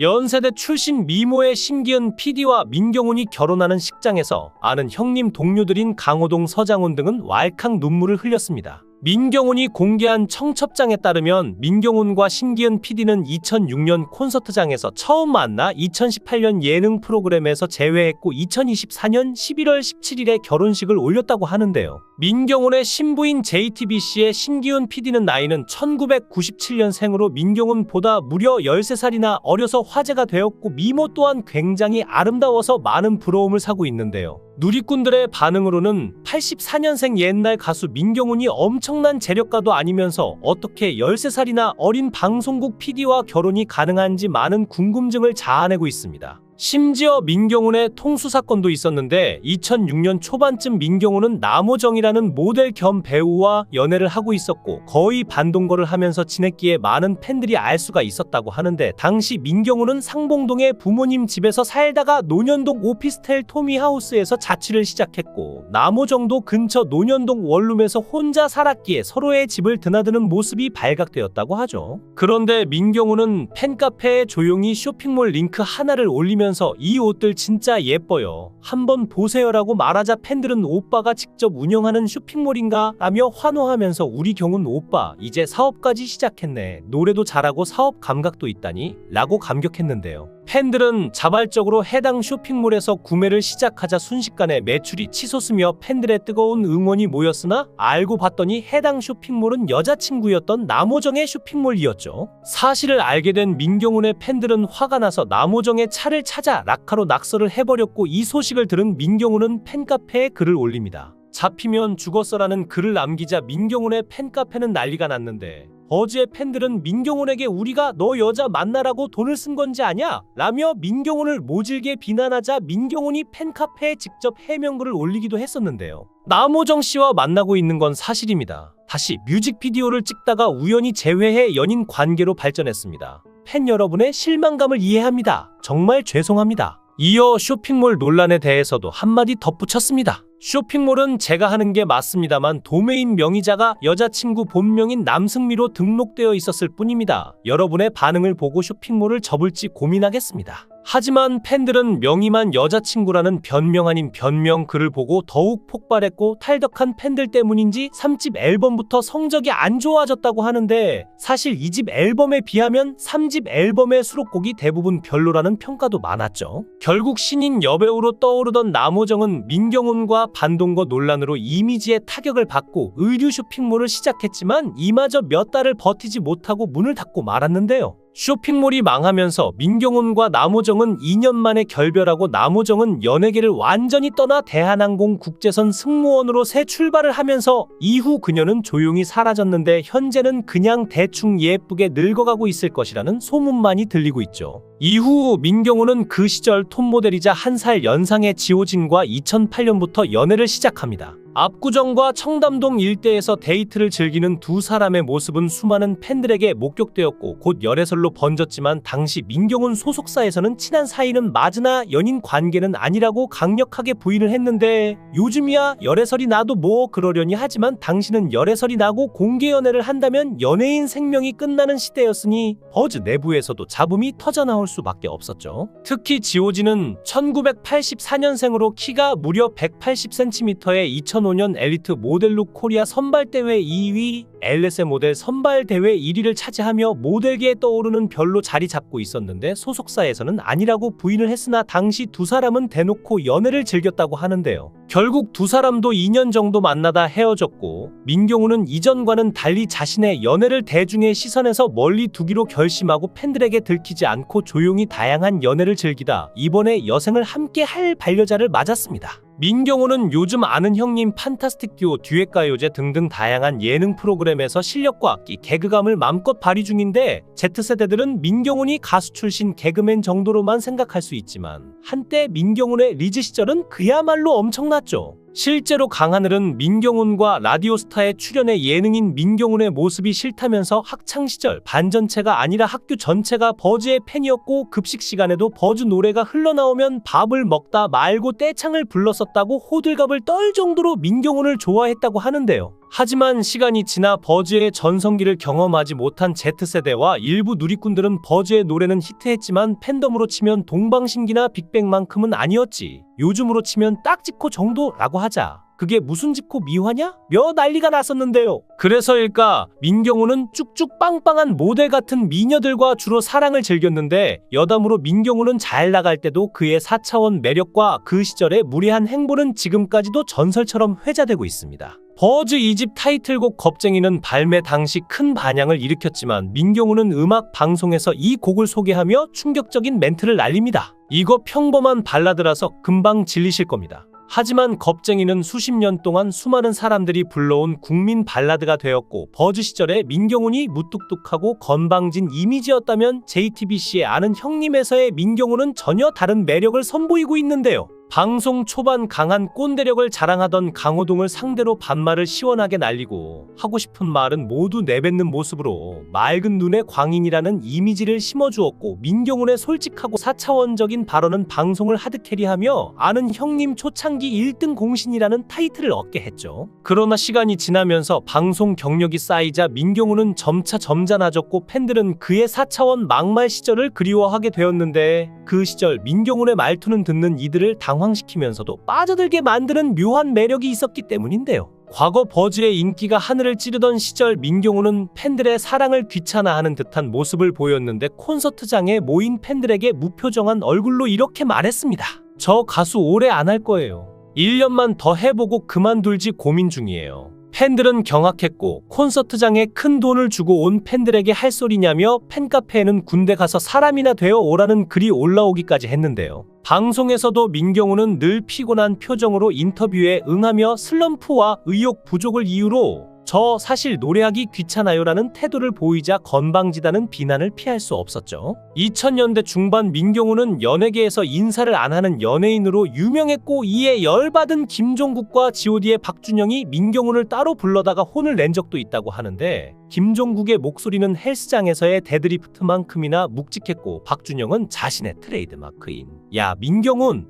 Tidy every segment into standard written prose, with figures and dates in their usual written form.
연세대 출신 미모의 심기은 PD와 민경훈이 결혼하는 식장에서 아는 형님 동료들인 강호동, 서장훈 등은 왈칵 눈물을 흘렸습니다. 민경훈이 공개한 청첩장에 따르면 민경훈과 심기은 PD는 2006년 콘서트장에서 처음 만나 2018년 예능 프로그램에서 재회했고 2024년 11월 17일에 결혼식을 올렸다고 하는데요. 민경훈의 신부인 JTBC의 심기은 PD는 나이는 1997년생으로 민경훈보다 무려 13살이나 어려서 화제가 되었고 미모 또한 굉장히 아름다워서 많은 부러움을 사고 있는데요. 누리꾼들의 반응으로는 84년생 옛날 가수 민경훈이 엄청난 재력가도 아니면서 어떻게 13살이나 어린 방송국 PD와 결혼이 가능한지 많은 궁금증을 자아내고 있습니다. 심지어 민경훈의 통수 사건도 있었는데 2006년 초반쯤 민경훈은 남호정이라는 모델 겸 배우와 연애를 하고 있었고 거의 반동거를 하면서 지냈기에 많은 팬들이 알 수가 있었다고 하는데 당시 민경훈은 상봉동의 부모님 집에서 살다가 논현동 오피스텔 토미하우스에서 자취를 시작했고 남호정도 근처 논현동 원룸에서 혼자 살았기에 서로의 집을 드나드는 모습이 발각되었다고 하죠. 그런데 민경훈은 팬카페에 조용히 쇼핑몰 링크 하나를 올리면서 이 옷들 진짜 예뻐요. 한번 보세요라고 말하자 팬들은 오빠가 직접 운영하는 쇼핑몰인가? 라며 환호하면서 우리 경훈 오빠 이제 사업까지 시작했네. 노래도 잘하고 사업 감각도 있다니? 라고 감격했는데요. 팬들은 자발적으로 해당 쇼핑몰에서 구매를 시작하자 순식간에 매출이 치솟으며 팬들의 뜨거운 응원이 모였으나 알고 봤더니 해당 쇼핑몰은 여자친구였던 남호정의 쇼핑몰이었죠. 사실을 알게 된 민경훈의 팬들은 화가 나서 남호정의 차를 찾아 락카로 낙서를 해버렸고 이 소식을 들은 민경훈은 팬카페에 글을 올립니다. 잡히면 죽었어라는 글을 남기자 민경훈의 팬카페는 난리가 났는데 버즈의 팬들은 민경훈에게 우리가 너 여자 만나라고 돈을 쓴 건지 아냐? 라며 민경훈을 모질게 비난하자 민경훈이 팬카페에 직접 해명글을 올리기도 했었는데요. 남호정 씨와 만나고 있는 건 사실입니다. 다시 뮤직비디오를 찍다가 우연히 재회해 연인 관계로 발전했습니다. 팬 여러분의 실망감을 이해합니다. 정말 죄송합니다. 이어 쇼핑몰 논란에 대해서도 한마디 덧붙였습니다. 쇼핑몰은 제가 하는 게 맞습니다만 도메인 명의자가 여자친구 본명인 남승미로 등록되어 있었을 뿐입니다. 여러분의 반응을 보고 쇼핑몰을 접을지 고민하겠습니다. 하지만 팬들은 명의만 여자친구라는 변명 아닌 변명 글을 보고 더욱 폭발했고 탈덕한 팬들 때문인지 3집 앨범부터 성적이 안 좋아졌다고 하는데 사실 2집 앨범에 비하면 3집 앨범의 수록곡이 대부분 별로라는 평가도 많았죠. 결국 신인 여배우로 떠오르던 남호정은 민경훈과 반동거 논란으로 이미지에 타격을 받고 의류 쇼핑몰을 시작했지만 이마저 몇 달을 버티지 못하고 문을 닫고 말았는데요. 쇼핑몰이 망하면서 민경훈과 남호정은 2년 만에 결별하고 남호정은 연예계를 완전히 떠나 대한항공 국제선 승무원으로 새 출발을 하면서 이후 그녀는 조용히 사라졌는데 현재는 그냥 대충 예쁘게 늙어가고 있을 것이라는 소문만이 들리고 있죠. 이후 민경훈은 그 시절 톱모델이자 1살 연상의 지호진과 2008년부터 연애를 시작합니다. 압구정과 청담동 일대에서 데이트를 즐기는 두 사람의 모습은 수많은 팬들에게 목격되었고 곧 열애설로 번졌지만 당시 민경훈 소속사에서는 친한 사이는 맞으나 연인 관계는 아니라고 강력하게 부인을 했는데 요즘이야 열애설이 나도 뭐 그러려니 하지만 당시는 열애설이 나고 공개 연애를 한다면 연예인 생명이 끝나는 시대였으니 버즈 내부에서도 잡음이 터져나올 수밖에 없었죠. 특히 지호진은 1984년생으로 키가 무려 180cm에 2005년 엘리트 모델룩 코리아 선발대회 2위, LSM 모델 선발대회 1위를 차지하며 모델계에 떠오르는 별로 자리 잡고 있었는데 소속사에서는 아니라고 부인을 했으나 당시 두 사람은 대놓고 연애를 즐겼다고 하는데요. 결국 두 사람도 2년 정도 만나다 헤어졌고 민경훈은 이전과는 달리 자신의 연애를 대중의 시선에서 멀리 두기로 결심하고 팬들에게 들키지 않고 조용히 다양한 연애를 즐기다 이번에 여생을 함께 할 반려자를 맞았습니다. 민경훈은 요즘 아는 형님, 판타스틱 듀오, 듀엣가요제 등등 다양한 예능 프로그램에서 실력과 악기, 개그감을 맘껏 발휘 중인데 Z세대들은 민경훈이 가수 출신 개그맨 정도로만 생각할 수 있지만 한때 민경훈의 리즈 시절은 그야말로 엄청났죠. 실제로 강하늘은 민경훈과 라디오스타에 출연해 예능인 민경훈의 모습이 싫다면서 학창시절 반 전체가 아니라 학교 전체가 버즈의 팬이었고 급식 시간에도 버즈 노래가 흘러나오면 밥을 먹다 말고 떼창을 불렀었다고 호들갑을 떨 정도로 민경훈을 좋아했다고 하는데요. 하지만 시간이 지나 버즈의 전성기를 경험하지 못한 Z세대와 일부 누리꾼들은 버즈의 노래는 히트했지만 팬덤으로 치면 동방신기나 빅뱅만큼은 아니었지. 요즘으로 치면 딱지코 정도라고 하자. 그게 무슨 지코 미화냐? 며 난리가 났었는데요. 그래서일까 민경훈은 쭉쭉 빵빵한 모델 같은 미녀들과 주로 사랑을 즐겼는데 여담으로 민경훈은 잘 나갈 때도 그의 4차원 매력과 그 시절의 무례한 행보는 지금까지도 전설처럼 회자되고 있습니다. 버즈 2집 타이틀곡 겁쟁이는 발매 당시 큰 반향을 일으켰지만 민경훈은 음악 방송에서 이 곡을 소개하며 충격적인 멘트를 날립니다. 이거 평범한 발라드라서 금방 질리실 겁니다. 하지만 겁쟁이는 수십 년 동안 수많은 사람들이 불러온 국민 발라드가 되었고 버즈 시절에 민경훈이 무뚝뚝하고 건방진 이미지였다면 JTBC의 아는 형님에서의 민경훈은 전혀 다른 매력을 선보이고 있는데요. 방송 초반 강한 꼰대력을 자랑하던 강호동을 상대로 반말을 시원하게 날리고 하고 싶은 말은 모두 내뱉는 모습으로 맑은 눈의 광인이라는 이미지를 심어주었고 민경훈의 솔직하고 4차원적인 발언은 방송을 하드캐리하며 아는 형님 초창기 1등 공신이라는 타이틀을 얻게 했죠. 그러나 시간이 지나면서 방송 경력이 쌓이자 민경훈은 점차 점잖아졌고 팬들은 그의 4차원 막말 시절을 그리워하게 되었는데 그 시절 민경훈의 말투는 듣는 이들을 당황시키면서도 빠져들게 만드는 묘한 매력이 있었기 때문인데요. 과거 버즈의 인기가 하늘을 찌르던 시절 민경훈은 팬들의 사랑을 귀찮아하는 듯한 모습을 보였는데 콘서트장에 모인 팬들에게 무표정한 얼굴로 이렇게 말했습니다. 저 가수 오래 안 할 거예요. 1년만 더 해보고 그만둘지 고민 중이에요. 팬들은 경악했고 콘서트장에 큰 돈을 주고 온 팬들에게 할 소리냐며 팬카페에는 군대 가서 사람이나 되어 오라는 글이 올라오기까지 했는데요. 방송에서도 민경훈은 늘 피곤한 표정으로 인터뷰에 응하며 슬럼프와 의욕 부족을 이유로 저 사실 노래하기 귀찮아요라는 태도를 보이자 건방지다는 비난을 피할 수 없었죠. 2000년대 중반 민경훈은 연예계에서 인사를 안 하는 연예인으로 유명했고 이에 열받은 김종국과 god의 박준영이 민경훈을 따로 불러다가 혼을 낸 적도 있다고 하는데 김종국의 목소리는 헬스장에서의 데드리프트만큼이나 묵직했고 박준영은 자신의 트레이드마크인 야 민경훈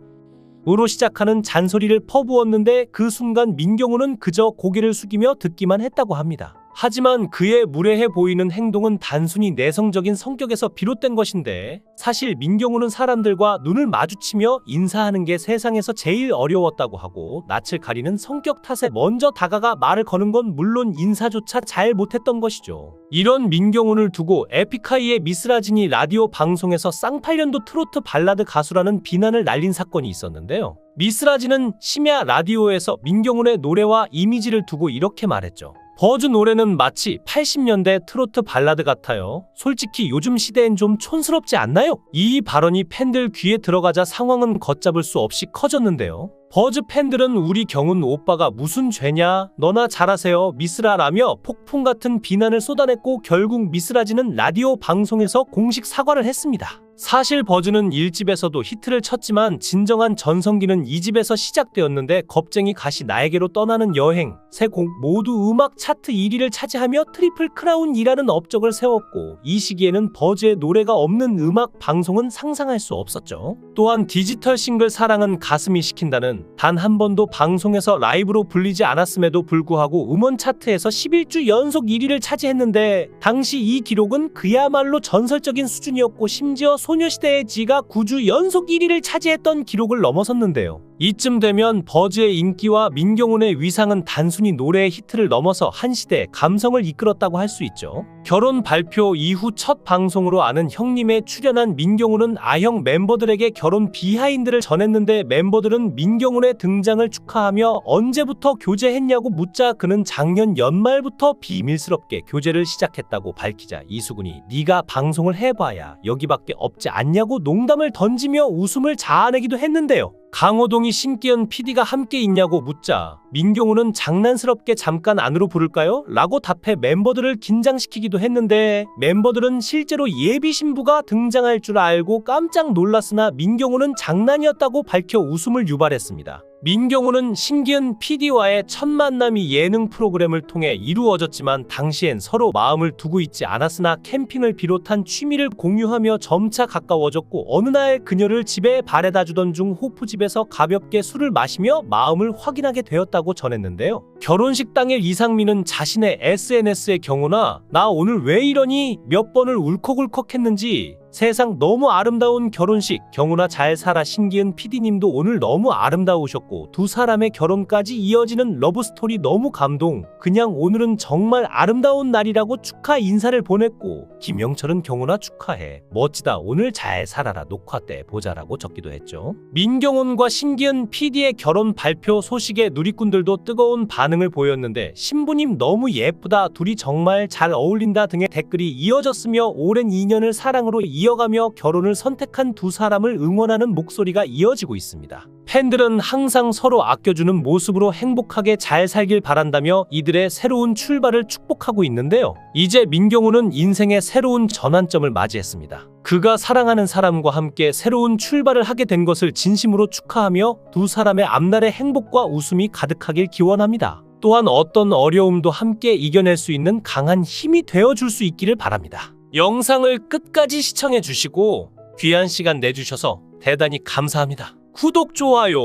으로 시작하는 잔소리를 퍼부었는데 그 순간 민경훈은 그저 고개를 숙이며 듣기만 했다고 합니다. 하지만 그의 무례해 보이는 행동은 단순히 내성적인 성격에서 비롯된 것인데 사실 민경훈은 사람들과 눈을 마주치며 인사하는 게 세상에서 제일 어려웠다고 하고 낯을 가리는 성격 탓에 먼저 다가가 말을 거는 건 물론 인사조차 잘 못했던 것이죠. 이런 민경훈을 두고 에픽하이의 미스라진이 라디오 방송에서 쌍팔년도 트로트 발라드 가수라는 비난을 날린 사건이 있었는데요. 미스라진은 심야 라디오에서 민경훈의 노래와 이미지를 두고 이렇게 말했죠. 버즈 노래는 마치 80년대 트로트 발라드 같아요. 솔직히 요즘 시대엔 좀 촌스럽지 않나요? 이 발언이 팬들 귀에 들어가자 상황은 걷잡을 수 없이 커졌는데요. 버즈 팬들은 우리 경훈 오빠가 무슨 죄냐? 너나 잘하세요 미스라라며 폭풍 같은 비난을 쏟아냈고 결국 미스라지는 라디오 방송에서 공식 사과를 했습니다. 사실 버즈는 1집에서도 히트를 쳤지만 진정한 전성기는 2집에서 시작되었는데 겁쟁이 가시 나에게로 떠나는 여행 세 곡 모두 음악 차트 1위를 차지하며 트리플 크라운이라는 업적을 세웠고 이 시기에는 버즈의 노래가 없는 음악 방송은 상상할 수 없었죠. 또한 디지털 싱글 사랑은 가슴이 시킨다는 단 한 번도 방송에서 라이브로 불리지 않았음에도 불구하고 음원 차트에서 11주 연속 1위를 차지했는데 당시 이 기록은 그야말로 전설적인 수준이었고 심지어 소녀시대의 지가 9주 연속 1위를 차지했던 기록을 넘어섰는데요. 이쯤 되면 버즈의 인기와 민경훈의 위상은 단순히 노래의 히트를 넘어서 한 시대의 감성을 이끌었다고 할 수 있죠. 결혼 발표 이후 첫 방송으로 아는 형님에 출연한 민경훈은 아형 멤버들에게 결혼 비하인드를 전했는데 멤버들은 민경훈의 등장을 축하하며 언제부터 교제했냐고 묻자 그는 작년 연말부터 비밀스럽게 교제를 시작했다고 밝히자 이수근이 네가 방송을 해봐야 여기밖에 없지 않냐고 농담을 던지며 웃음을 자아내기도 했는데요. 강호동이 신기현 PD가 함께 있냐고 묻자 민경훈은 장난스럽게 잠깐 안으로 부를까요? 라고 답해 멤버들을 긴장시키기도 했는데 멤버들은 실제로 예비 신부가 등장할 줄 알고 깜짝 놀랐으나 민경훈은 장난이었다고 밝혀 웃음을 유발했습니다. 민경훈은 신기은 PD와의 첫 만남이 예능 프로그램을 통해 이루어졌지만 당시엔 서로 마음을 두고 있지 않았으나 캠핑을 비롯한 취미를 공유하며 점차 가까워졌고 어느 날 그녀를 집에 바래다 주던 중 호프집에서 가볍게 술을 마시며 마음을 확인하게 되었다고 전했는데요. 결혼식 당일 이상민은 자신의 SNS에 경훈아 나 오늘 왜 이러니 몇 번을 울컥울컥했는지 세상 너무 아름다운 결혼식 경훈아 잘 살아 신기은 PD님도 오늘 너무 아름다우셨고 두 사람의 결혼까지 이어지는 러브스토리 너무 감동 그냥 오늘은 정말 아름다운 날이라고 축하 인사를 보냈고 김영철은 경훈아 축하해 멋지다 오늘 잘 살아라 녹화 때 보자라고 적기도 했죠. 민경훈과 신기은 PD의 결혼 발표 소식에 누리꾼들도 뜨거운 반응을 보였는데 신부님 너무 예쁘다 둘이 정말 잘 어울린다 등의 댓글이 이어졌으며 오랜 인연을 사랑으로 이어가며 결혼을 선택한 두 사람을 응원하는 목소리가 이어지고 있습니다. 팬들은 항상 서로 아껴주는 모습으로 행복하게 잘 살길 바란다며 이들의 새로운 출발을 축복하고 있는데요. 이제 민경훈은 인생의 새로운 전환점을 맞이했습니다. 그가 사랑하는 사람과 함께 새로운 출발을 하게 된 것을 진심으로 축하하며 두 사람의 앞날의 행복과 웃음이 가득하길 기원합니다. 또한 어떤 어려움도 함께 이겨낼 수 있는 강한 힘이 되어줄 수 있기를 바랍니다. 영상을 끝까지 시청해 주시고 귀한 시간 내주셔서 대단히 감사합니다. 구독, 좋아요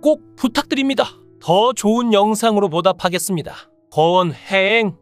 꼭 부탁드립니다. 더 좋은 영상으로 보답하겠습니다. 거원행